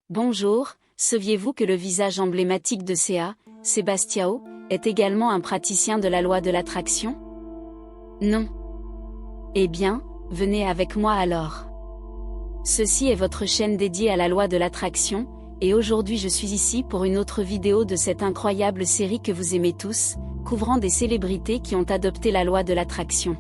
Bonjour, saviez-vous que le visage emblématique de CA, Sebastião, est également un praticien de la loi de l'attraction? Non. Eh bien, venez avec moi alors. Ceci est votre chaîne dédiée à la loi de l'attraction, et aujourd'hui je suis ici pour une autre vidéo de cette incroyable série que vous aimez tous, couvrant des célébrités qui ont adopté la loi de l'attraction.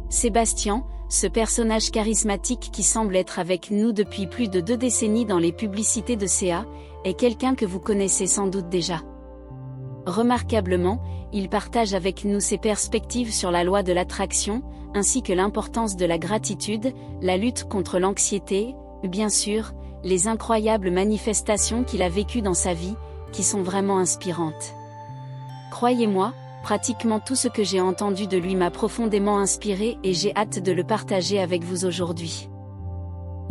Sébastien, ce personnage charismatique qui semble être avec nous depuis plus de 2 décennies dans les publicités de CA, est quelqu'un que vous connaissez sans doute déjà. Remarquablement, il partage avec nous ses perspectives sur la loi de l'attraction, ainsi que l'importance de la gratitude, la lutte contre l'anxiété, bien sûr, les incroyables manifestations qu'il a vécues dans sa vie, qui sont vraiment inspirantes. Croyez-moi, pratiquement tout ce que j'ai entendu de lui m'a profondément inspiré et j'ai hâte de le partager avec vous aujourd'hui.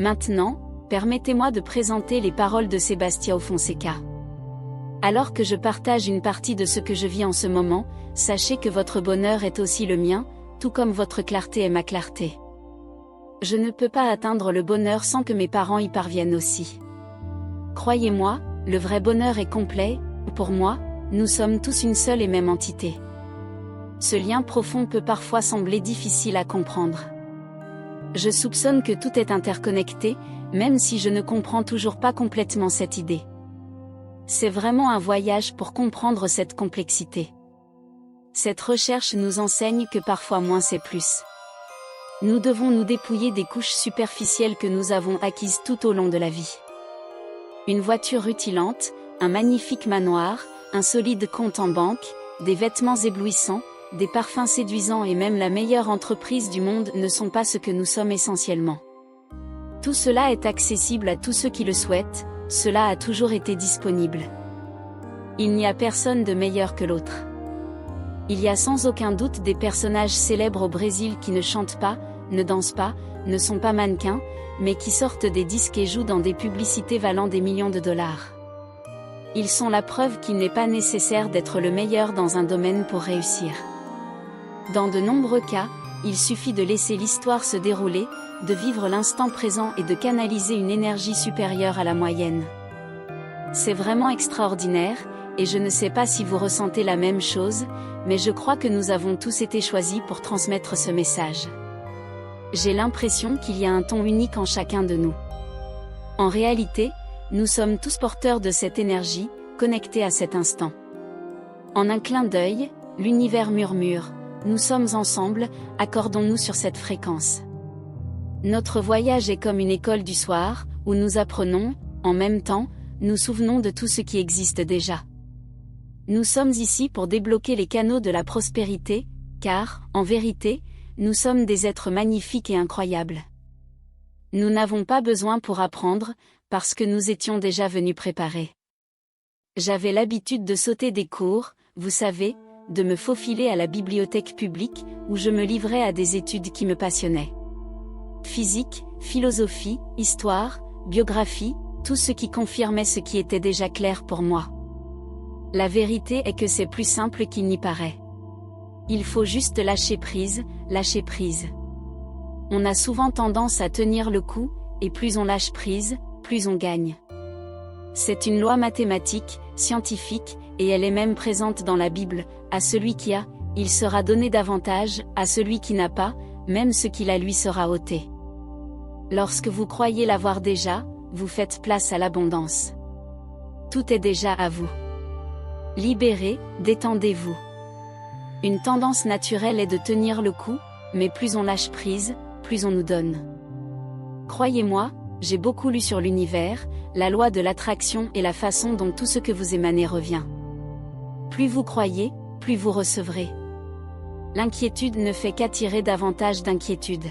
Maintenant, permettez-moi de présenter les paroles de Sebastião Fonseca. Alors que je partage une partie de ce que je vis en ce moment, sachez que votre bonheur est aussi le mien, tout comme votre clarté est ma clarté. Je ne peux pas atteindre le bonheur sans que mes parents y parviennent aussi. Croyez-moi, le vrai bonheur est complet, pour moi, nous sommes tous une seule et même entité. Ce lien profond peut parfois sembler difficile à comprendre. Je soupçonne que tout est interconnecté, même si je ne comprends toujours pas complètement cette idée. C'est vraiment un voyage pour comprendre cette complexité. Cette recherche nous enseigne que parfois moins c'est plus. Nous devons nous dépouiller des couches superficielles que nous avons acquises tout au long de la vie. Une voiture rutilante, un magnifique manoir, un solide compte en banque, des vêtements éblouissants, des parfums séduisants et même la meilleure entreprise du monde ne sont pas ce que nous sommes essentiellement. Tout cela est accessible à tous ceux qui le souhaitent, cela a toujours été disponible. Il n'y a personne de meilleur que l'autre. Il y a sans aucun doute des personnages célèbres au Brésil qui ne chantent pas, ne dansent pas, ne sont pas mannequins, mais qui sortent des disques et jouent dans des publicités valant des millions de dollars. Ils sont la preuve qu'il n'est pas nécessaire d'être le meilleur dans un domaine pour réussir. Dans de nombreux cas, il suffit de laisser l'histoire se dérouler, de vivre l'instant présent et de canaliser une énergie supérieure à la moyenne. C'est vraiment extraordinaire, et je ne sais pas si vous ressentez la même chose, mais je crois que nous avons tous été choisis pour transmettre ce message. J'ai l'impression qu'il y a un ton unique en chacun de nous. En réalité, nous sommes tous porteurs de cette énergie, connectés à cet instant. En un clin d'œil, l'univers murmure, nous sommes ensemble, accordons-nous sur cette fréquence. Notre voyage est comme une école du soir, où nous apprenons, en même temps, nous souvenons de tout ce qui existe déjà. Nous sommes ici pour débloquer les canaux de la prospérité, car, en vérité, nous sommes des êtres magnifiques et incroyables. Nous n'avons pas besoin pour apprendre, parce que nous étions déjà venus préparés. J'avais l'habitude de sauter des cours, vous savez, de me faufiler à la bibliothèque publique, où je me livrais à des études qui me passionnaient. Physique, philosophie, histoire, biographie, tout ce qui confirmait ce qui était déjà clair pour moi. La vérité est que c'est plus simple qu'il n'y paraît. Il faut juste lâcher prise, lâcher prise. On a souvent tendance à tenir le coup, et plus on lâche prise, plus on gagne. C'est une loi mathématique, scientifique, et elle est même présente dans la Bible, à celui qui a, il sera donné davantage, à celui qui n'a pas, même ce qu'il a lui sera ôté. Lorsque vous croyez l'avoir déjà, vous faites place à l'abondance. Tout est déjà à vous. Libérez, détendez-vous. Une tendance naturelle est de tenir le coup, mais plus on lâche prise, plus on nous donne. Croyez-moi, j'ai beaucoup lu sur l'univers, la loi de l'attraction et la façon dont tout ce que vous émanez revient. Plus vous croyez, plus vous recevrez. L'inquiétude ne fait qu'attirer davantage d'inquiétude.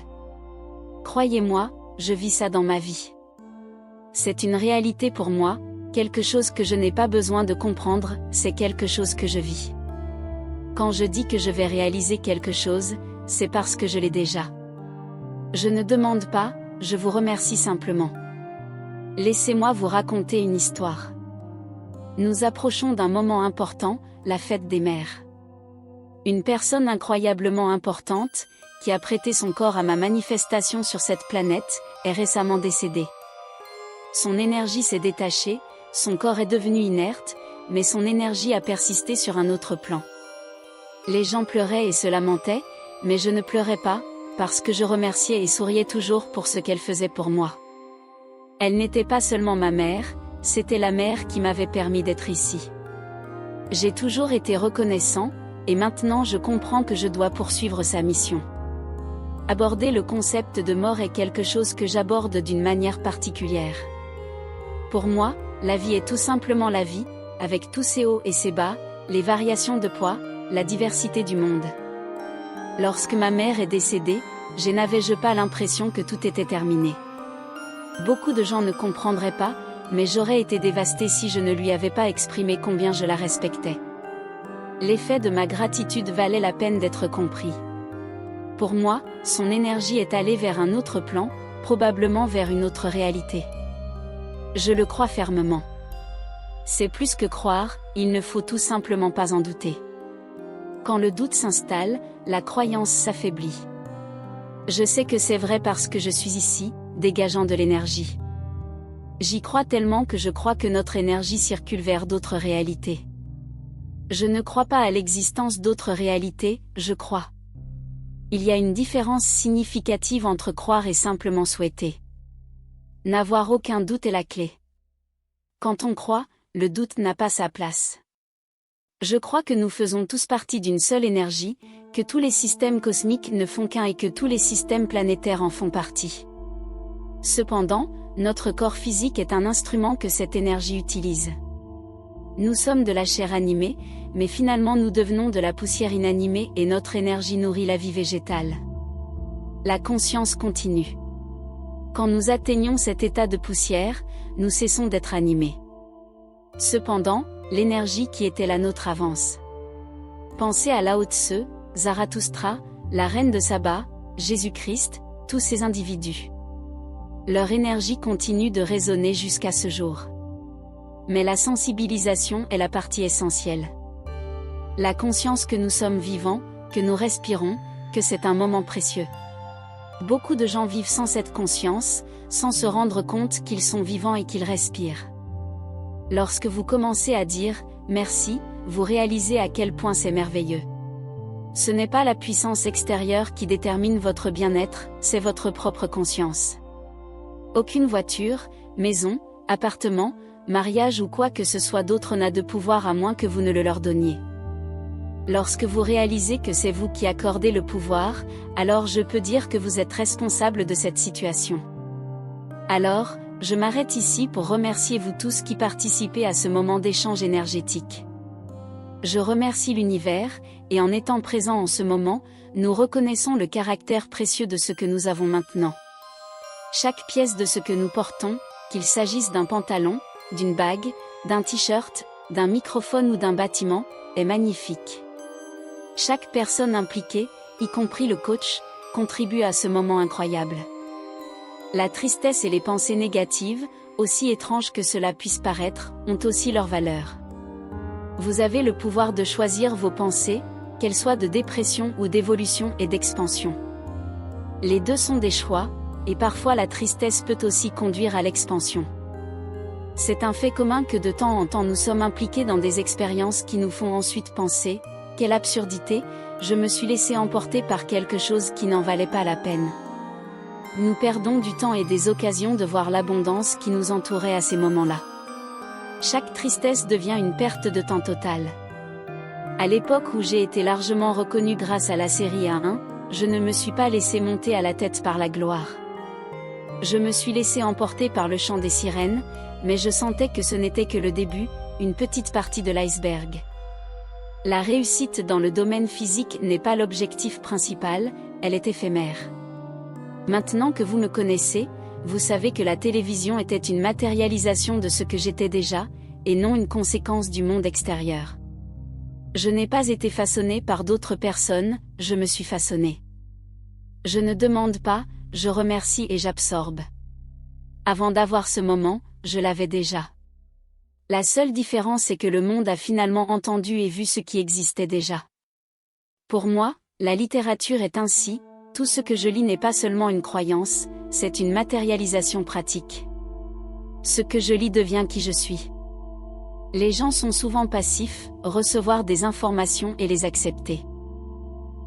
Croyez-moi, je vis ça dans ma vie. C'est une réalité pour moi, quelque chose que je n'ai pas besoin de comprendre, c'est quelque chose que je vis. Quand je dis que je vais réaliser quelque chose, c'est parce que je l'ai déjà. Je ne demande pas, je vous remercie simplement. Laissez-moi vous raconter une histoire. Nous approchons d'un moment important, la fête des mères. Une personne incroyablement importante, qui a prêté son corps à ma manifestation sur cette planète, est récemment décédée. Son énergie s'est détachée, son corps est devenu inerte, mais son énergie a persisté sur un autre plan. Les gens pleuraient et se lamentaient, mais je ne pleurais pas, parce que je remerciais et souriais toujours pour ce qu'elle faisait pour moi. Elle n'était pas seulement ma mère, c'était la mère qui m'avait permis d'être ici. J'ai toujours été reconnaissant, et maintenant je comprends que je dois poursuivre sa mission. Aborder le concept de mort est quelque chose que j'aborde d'une manière particulière. Pour moi, la vie est tout simplement la vie, avec tous ses hauts et ses bas, les variations de poids, la diversité du monde. Lorsque ma mère est décédée, je n'avais pas l'impression que tout était terminé. Beaucoup de gens ne comprendraient pas, mais j'aurais été dévastée si je ne lui avais pas exprimé combien je la respectais. L'effet de ma gratitude valait la peine d'être compris. Pour moi, son énergie est allée vers un autre plan, probablement vers une autre réalité. Je le crois fermement. C'est plus que croire, il ne faut tout simplement pas en douter. Quand le doute s'installe, la croyance s'affaiblit. Je sais que c'est vrai parce que je suis ici, dégageant de l'énergie. J'y crois tellement que je crois que notre énergie circule vers d'autres réalités. Je ne crois pas à l'existence d'autres réalités, je crois. Il y a une différence significative entre croire et simplement souhaiter. N'avoir aucun doute est la clé. Quand on croit, le doute n'a pas sa place. Je crois que nous faisons tous partie d'une seule énergie, que tous les systèmes cosmiques ne font qu'un et que tous les systèmes planétaires en font partie. Cependant, notre corps physique est un instrument que cette énergie utilise. Nous sommes de la chair animée, mais finalement nous devenons de la poussière inanimée et notre énergie nourrit la vie végétale. La conscience continue. Quand nous atteignons cet état de poussière, nous cessons d'être animés. Cependant, l'énergie qui était la nôtre avance. Pensez à Lao Tse, Zarathustra, la reine de Saba, Jésus-Christ, tous ces individus. Leur énergie continue de résonner jusqu'à ce jour. Mais la sensibilisation est la partie essentielle. La conscience que nous sommes vivants, que nous respirons, que c'est un moment précieux. Beaucoup de gens vivent sans cette conscience, sans se rendre compte qu'ils sont vivants et qu'ils respirent. Lorsque vous commencez à dire « merci », vous réalisez à quel point c'est merveilleux. Ce n'est pas la puissance extérieure qui détermine votre bien-être, c'est votre propre conscience. Aucune voiture, maison, appartement, mariage ou quoi que ce soit d'autre n'a de pouvoir à moins que vous ne le leur donniez. Lorsque vous réalisez que c'est vous qui accordez le pouvoir, alors je peux dire que vous êtes responsable de cette situation. Alors, je m'arrête ici pour remercier vous tous qui participez à ce moment d'échange énergétique. Je remercie l'univers, et en étant présent en ce moment, nous reconnaissons le caractère précieux de ce que nous avons maintenant. Chaque pièce de ce que nous portons, qu'il s'agisse d'un pantalon, d'une bague, d'un t-shirt, d'un microphone ou d'un bâtiment, est magnifique. Chaque personne impliquée, y compris le coach, contribue à ce moment incroyable. La tristesse et les pensées négatives, aussi étranges que cela puisse paraître, ont aussi leur valeur. Vous avez le pouvoir de choisir vos pensées, qu'elles soient de dépression ou d'évolution et d'expansion. Les deux sont des choix, et parfois la tristesse peut aussi conduire à l'expansion. C'est un fait commun que de temps en temps nous sommes impliqués dans des expériences qui nous font ensuite penser « Quelle absurdité, je me suis laissé emporter par quelque chose qui n'en valait pas la peine ». Nous perdons du temps et des occasions de voir l'abondance qui nous entourait à ces moments-là. Chaque tristesse devient une perte de temps totale. À l'époque où j'ai été largement reconnu grâce à la série A1, je ne me suis pas laissé monter à la tête par la gloire. Je me suis laissé emporter par le chant des sirènes, mais je sentais que ce n'était que le début, une petite partie de l'iceberg. La réussite dans le domaine physique n'est pas l'objectif principal, elle est éphémère. Maintenant que vous me connaissez, vous savez que la télévision était une matérialisation de ce que j'étais déjà, et non une conséquence du monde extérieur. Je n'ai pas été façonné par d'autres personnes, je me suis façonné. Je ne demande pas, je remercie et j'absorbe. Avant d'avoir ce moment, je l'avais déjà. La seule différence est que le monde a finalement entendu et vu ce qui existait déjà. Pour moi, la littérature est ainsi, tout ce que je lis n'est pas seulement une croyance, c'est une matérialisation pratique. Ce que je lis devient qui je suis. Les gens sont souvent passifs, recevoir des informations et les accepter.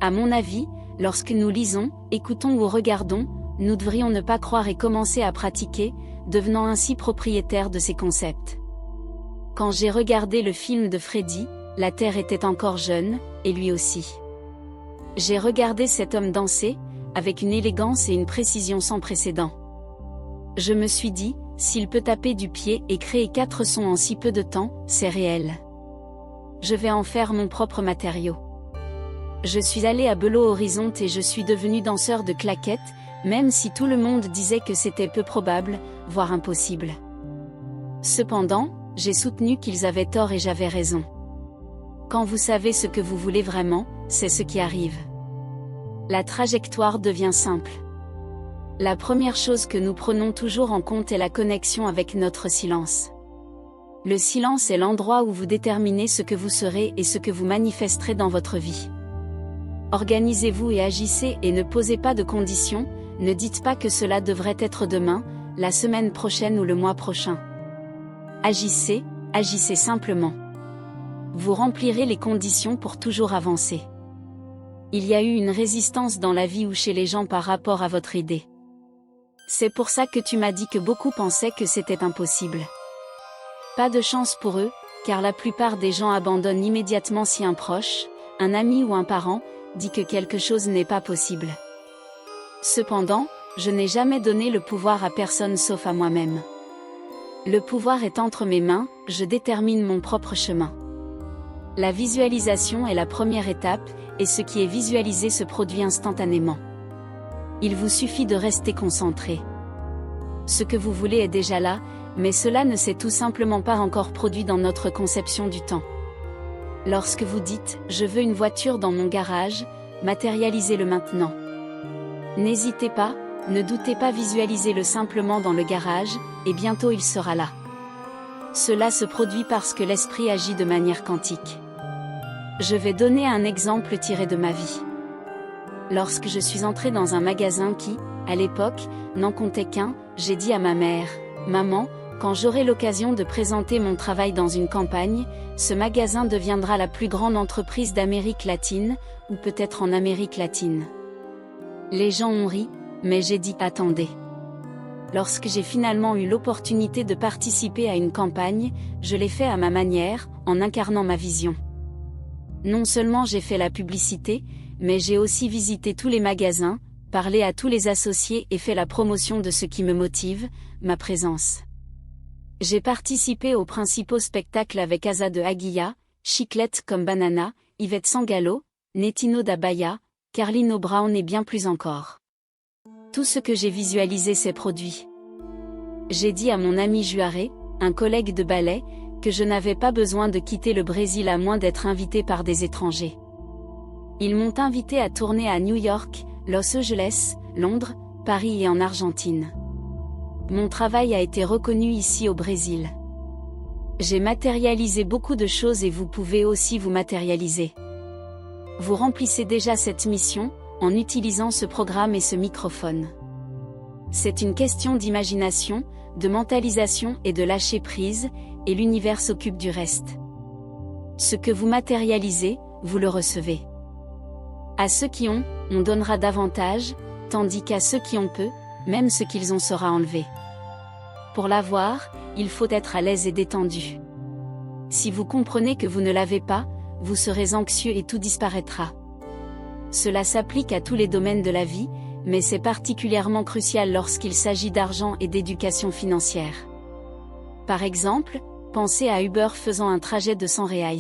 À mon avis, lorsque nous lisons, écoutons ou regardons, nous devrions ne pas croire et commencer à pratiquer, devenant ainsi propriétaires de ces concepts. Quand j'ai regardé le film de Freddy, la Terre était encore jeune, et lui aussi. J'ai regardé cet homme danser, avec une élégance et une précision sans précédent. Je me suis dit, s'il peut taper du pied et créer 4 sons en si peu de temps, c'est réel. Je vais en faire mon propre matériau. Je suis allé à Belo Horizonte et je suis devenu danseur de claquettes, même si tout le monde disait que c'était peu probable, voire impossible. Cependant, j'ai soutenu qu'ils avaient tort et j'avais raison. Quand vous savez ce que vous voulez vraiment, c'est ce qui arrive. La trajectoire devient simple. La première chose que nous prenons toujours en compte est la connexion avec notre silence. Le silence est l'endroit où vous déterminez ce que vous serez et ce que vous manifesterez dans votre vie. Organisez-vous et agissez et ne posez pas de conditions, ne dites pas que cela devrait être demain, la semaine prochaine ou le mois prochain. Agissez, agissez simplement. Vous remplirez les conditions pour toujours avancer. Il y a eu une résistance dans la vie ou chez les gens par rapport à votre idée. C'est pour ça que tu m'as dit que beaucoup pensaient que c'était impossible. Pas de chance pour eux, car la plupart des gens abandonnent immédiatement si un proche, un ami ou un parent, dit que quelque chose n'est pas possible. Cependant, je n'ai jamais donné le pouvoir à personne sauf à moi-même. Le pouvoir est entre mes mains, je détermine mon propre chemin. La visualisation est la première étape, et ce qui est visualisé se produit instantanément. Il vous suffit de rester concentré. Ce que vous voulez est déjà là, mais cela ne s'est tout simplement pas encore produit dans notre conception du temps. Lorsque vous dites « je veux une voiture dans mon garage », matérialisez-le maintenant. N'hésitez pas, ne doutez pas, visualisez-le simplement dans le garage, et bientôt il sera là. Cela se produit parce que l'esprit agit de manière quantique. Je vais donner un exemple tiré de ma vie. Lorsque je suis entrée dans un magasin qui, à l'époque, n'en comptait qu'un, j'ai dit à ma mère, « Maman, quand j'aurai l'occasion de présenter mon travail dans une campagne, ce magasin deviendra la plus grande entreprise d'Amérique latine, ou peut-être en Amérique latine. » Les gens ont ri, mais j'ai dit « Attendez. » Lorsque j'ai finalement eu l'opportunité de participer à une campagne, je l'ai fait à ma manière, en incarnant ma vision. Non seulement j'ai fait la publicité, mais j'ai aussi visité tous les magasins, parlé à tous les associés et fait la promotion de ce qui me motive, ma présence. J'ai participé aux principaux spectacles avec Asa de Aguilla, Chiclette comme Banana, Yvette Sangalo, Netino d'Abaya, Carlino Brown et bien plus encore. Tout ce que j'ai visualisé s'est produit. J'ai dit à mon ami Juarez, un collègue de ballet, que je n'avais pas besoin de quitter le Brésil à moins d'être invité par des étrangers. Ils m'ont invité à tourner à New York, Los Angeles, Londres, Paris et en Argentine. Mon travail a été reconnu ici au Brésil. J'ai matérialisé beaucoup de choses et vous pouvez aussi vous matérialiser. Vous remplissez déjà cette mission, en utilisant ce programme et ce microphone. C'est une question d'imagination, de mentalisation et de lâcher prise, et l'univers s'occupe du reste. Ce que vous matérialisez, vous le recevez. À ceux qui ont, on donnera davantage, tandis qu'à ceux qui ont peu, même ce qu'ils ont sera enlevé. Pour l'avoir, il faut être à l'aise et détendu. Si vous comprenez que vous ne l'avez pas, vous serez anxieux et tout disparaîtra. Cela s'applique à tous les domaines de la vie, mais c'est particulièrement crucial lorsqu'il s'agit d'argent et d'éducation financière. Par exemple, pensez à Uber faisant un trajet de 100 reais.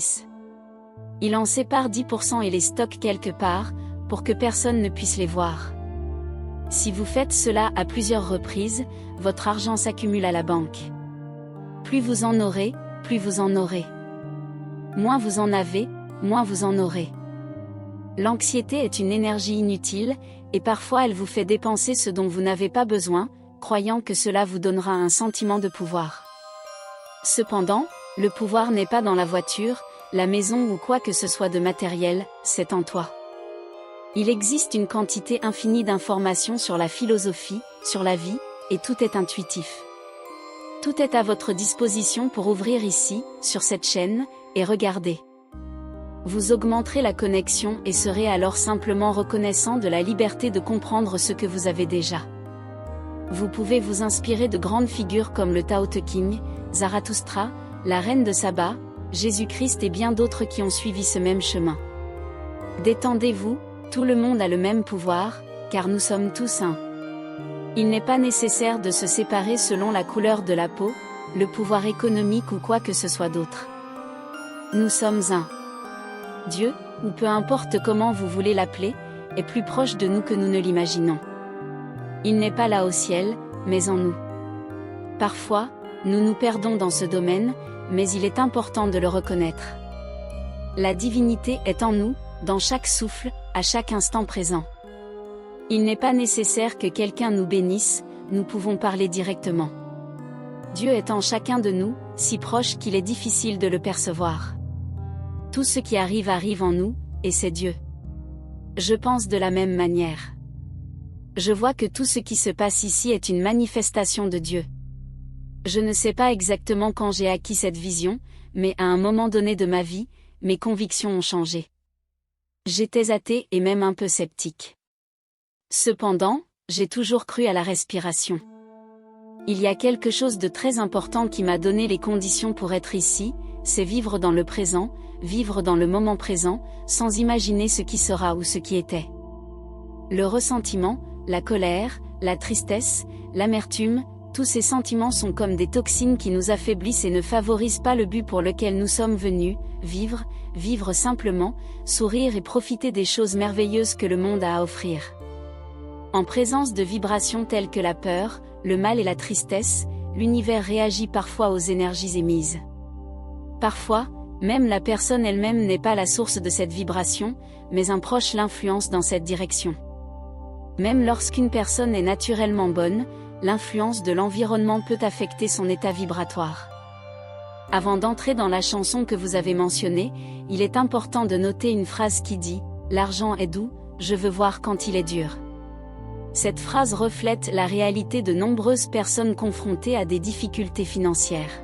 Il en sépare 10% et les stocke quelque part, pour que personne ne puisse les voir. Si vous faites cela à plusieurs reprises, votre argent s'accumule à la banque. Plus vous en aurez, plus vous en aurez. Moins vous en avez, moins vous en aurez. L'anxiété est une énergie inutile, et parfois elle vous fait dépenser ce dont vous n'avez pas besoin, croyant que cela vous donnera un sentiment de pouvoir. Cependant, le pouvoir n'est pas dans la voiture, la maison ou quoi que ce soit de matériel, c'est en toi. Il existe une quantité infinie d'informations sur la philosophie, sur la vie, et tout est intuitif. Tout est à votre disposition pour ouvrir ici, sur cette chaîne, et regarder. Vous augmenterez la connexion et serez alors simplement reconnaissant de la liberté de comprendre ce que vous avez déjà. Vous pouvez vous inspirer de grandes figures comme le Tao Te Ching, Zarathustra, la reine de Saba, Jésus-Christ et bien d'autres qui ont suivi ce même chemin. Détendez-vous, tout le monde a le même pouvoir, car nous sommes tous un. Il n'est pas nécessaire de se séparer selon la couleur de la peau, le pouvoir économique ou quoi que ce soit d'autre. Nous sommes un. Dieu, ou peu importe comment vous voulez l'appeler, est plus proche de nous que nous ne l'imaginons. Il n'est pas là au ciel, mais en nous. Parfois, nous nous perdons dans ce domaine, mais il est important de le reconnaître. La divinité est en nous, dans chaque souffle, à chaque instant présent. Il n'est pas nécessaire que quelqu'un nous bénisse, nous pouvons parler directement. Dieu est en chacun de nous, si proche qu'il est difficile de le percevoir. Tout ce qui arrive arrive en nous, et c'est Dieu. Je pense de la même manière. Je vois que tout ce qui se passe ici est une manifestation de Dieu. Je ne sais pas exactement quand j'ai acquis cette vision, mais à un moment donné de ma vie, mes convictions ont changé. J'étais athée et même un peu sceptique. Cependant, j'ai toujours cru à la respiration. Il y a quelque chose de très important qui m'a donné les conditions pour être ici, c'est vivre dans le présent, vivre dans le moment présent, sans imaginer ce qui sera ou ce qui était. Le ressentiment, la colère, la tristesse, l'amertume, tous ces sentiments sont comme des toxines qui nous affaiblissent et ne favorisent pas le but pour lequel nous sommes venus, vivre simplement, sourire et profiter des choses merveilleuses que le monde a à offrir. En présence de vibrations telles que la peur, le mal et la tristesse, l'univers réagit parfois aux énergies émises. Parfois, même la personne elle-même n'est pas la source de cette vibration, mais un proche l'influence dans cette direction. Même lorsqu'une personne est naturellement bonne, l'influence de l'environnement peut affecter son état vibratoire. Avant d'entrer dans la chanson que vous avez mentionnée, il est important de noter une phrase qui dit « L'argent est doux, je veux voir quand il est dur ». Cette phrase reflète la réalité de nombreuses personnes confrontées à des difficultés financières.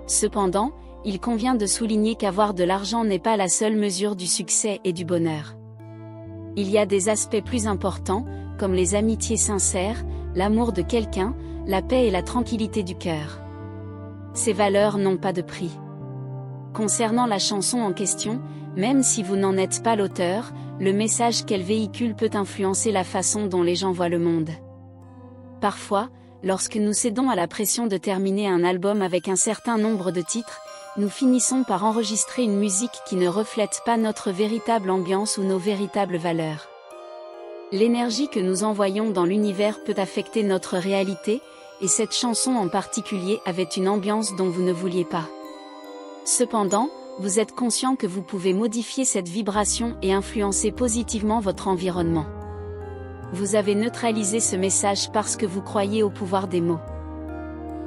Cependant, il convient de souligner qu'avoir de l'argent n'est pas la seule mesure du succès et du bonheur. Il y a des aspects plus importants, comme les amitiés sincères, l'amour de quelqu'un, la paix et la tranquillité du cœur. Ces valeurs n'ont pas de prix. Concernant la chanson en question, même si vous n'en êtes pas l'auteur, le message qu'elle véhicule peut influencer la façon dont les gens voient le monde. Parfois, lorsque nous cédons à la pression de terminer un album avec un certain nombre de titres, nous finissons par enregistrer une musique qui ne reflète pas notre véritable ambiance ou nos véritables valeurs. L'énergie que nous envoyons dans l'univers peut affecter notre réalité, et cette chanson en particulier avait une ambiance dont vous ne vouliez pas. Cependant, vous êtes conscient que vous pouvez modifier cette vibration et influencer positivement votre environnement. Vous avez neutralisé ce message parce que vous croyez au pouvoir des mots.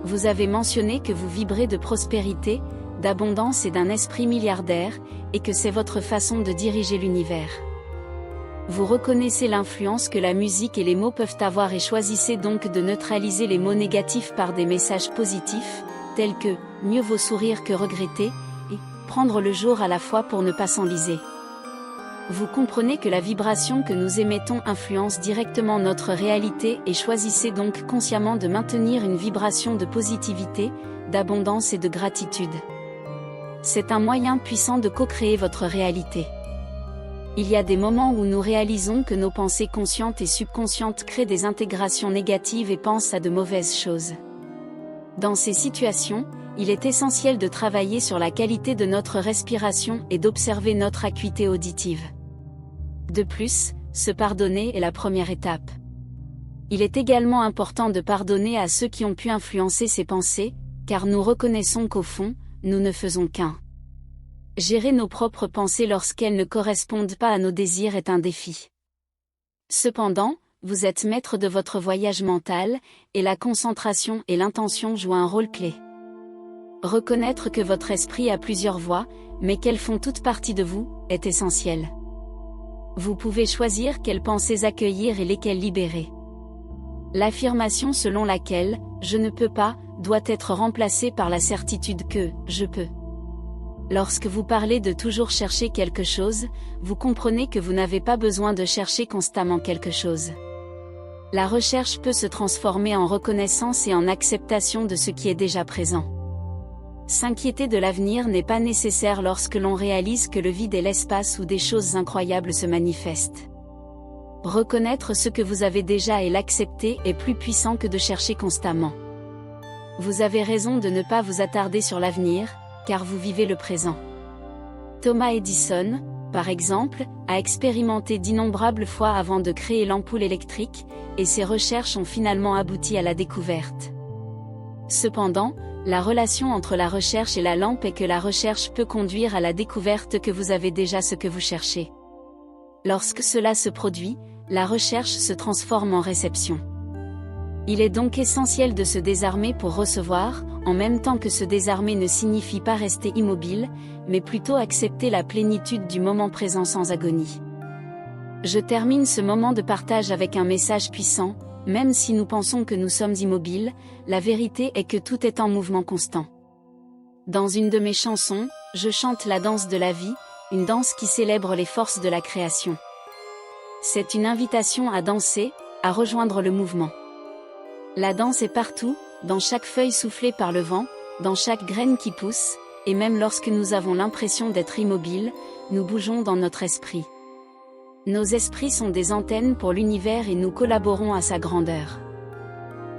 Vous avez mentionné que vous vibrez de prospérité, d'abondance et d'un esprit milliardaire, et que c'est votre façon de diriger l'univers. Vous reconnaissez l'influence que la musique et les mots peuvent avoir et choisissez donc de neutraliser les mots négatifs par des messages positifs, tels que « mieux vaut sourire que regretter » et « prendre le jour à la fois pour ne pas s'enliser ». Vous comprenez que la vibration que nous émettons influence directement notre réalité et choisissez donc consciemment de maintenir une vibration de positivité, d'abondance et de gratitude. C'est un moyen puissant de co-créer votre réalité. Il y a des moments où nous réalisons que nos pensées conscientes et subconscientes créent des intégrations négatives et pensent à de mauvaises choses. Dans ces situations, il est essentiel de travailler sur la qualité de notre respiration et d'observer notre acuité auditive. De plus, se pardonner est la première étape. Il est également important de pardonner à ceux qui ont pu influencer ces pensées, car nous reconnaissons qu'au fond, nous ne faisons qu'un. Gérer nos propres pensées lorsqu'elles ne correspondent pas à nos désirs est un défi. Cependant, vous êtes maître de votre voyage mental, et la concentration et l'intention jouent un rôle clé. Reconnaître que votre esprit a plusieurs voix, mais qu'elles font toutes partie de vous, est essentiel. Vous pouvez choisir quelles pensées accueillir et lesquelles libérer. L'affirmation selon laquelle « je ne peux pas » doit être remplacée par la certitude que « je peux ». Lorsque vous parlez de toujours chercher quelque chose, vous comprenez que vous n'avez pas besoin de chercher constamment quelque chose. La recherche peut se transformer en reconnaissance et en acceptation de ce qui est déjà présent. S'inquiéter de l'avenir n'est pas nécessaire lorsque l'on réalise que le vide est l'espace où des choses incroyables se manifestent. Reconnaître ce que vous avez déjà et l'accepter est plus puissant que de chercher constamment. Vous avez raison de ne pas vous attarder sur l'avenir, car vous vivez le présent. Thomas Edison, par exemple, a expérimenté d'innombrables fois avant de créer l'ampoule électrique, et ses recherches ont finalement abouti à la découverte. Cependant, la relation entre la recherche et la lampe est que la recherche peut conduire à la découverte que vous avez déjà ce que vous cherchez. Lorsque cela se produit, la recherche se transforme en réception. Il est donc essentiel de se désarmer pour recevoir, en même temps que se désarmer ne signifie pas rester immobile, mais plutôt accepter la plénitude du moment présent sans agonie. Je termine ce moment de partage avec un message puissant: même si nous pensons que nous sommes immobiles, la vérité est que tout est en mouvement constant. Dans une de mes chansons, je chante la danse de la vie, une danse qui célèbre les forces de la création. C'est une invitation à danser, à rejoindre le mouvement. La danse est partout, dans chaque feuille soufflée par le vent, dans chaque graine qui pousse, et même lorsque nous avons l'impression d'être immobiles, nous bougeons dans notre esprit. Nos esprits sont des antennes pour l'univers et nous collaborons à sa grandeur.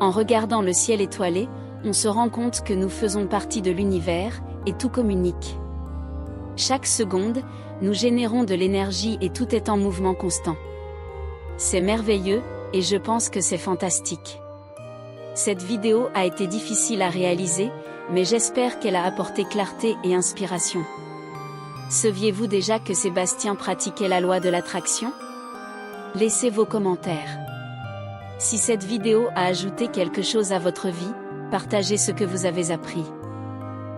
En regardant le ciel étoilé, on se rend compte que nous faisons partie de l'univers, et tout communique. Chaque seconde, nous générons de l'énergie et tout est en mouvement constant. C'est merveilleux, et je pense que c'est fantastique. Cette vidéo a été difficile à réaliser, mais j'espère qu'elle a apporté clarté et inspiration. Saviez-vous déjà que Sébastien pratiquait la loi de l'attraction? Laissez vos commentaires. Si cette vidéo a ajouté quelque chose à votre vie, partagez ce que vous avez appris.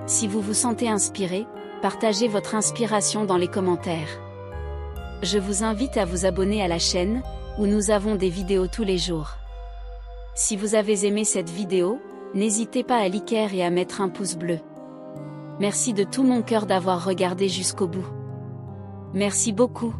Si vous vous sentez inspiré, partagez votre inspiration dans les commentaires. Je vous invite à vous abonner à la chaîne, où nous avons des vidéos tous les jours. Si vous avez aimé cette vidéo, n'hésitez pas à liker et à mettre un pouce bleu. Merci de tout mon cœur d'avoir regardé jusqu'au bout. Merci beaucoup.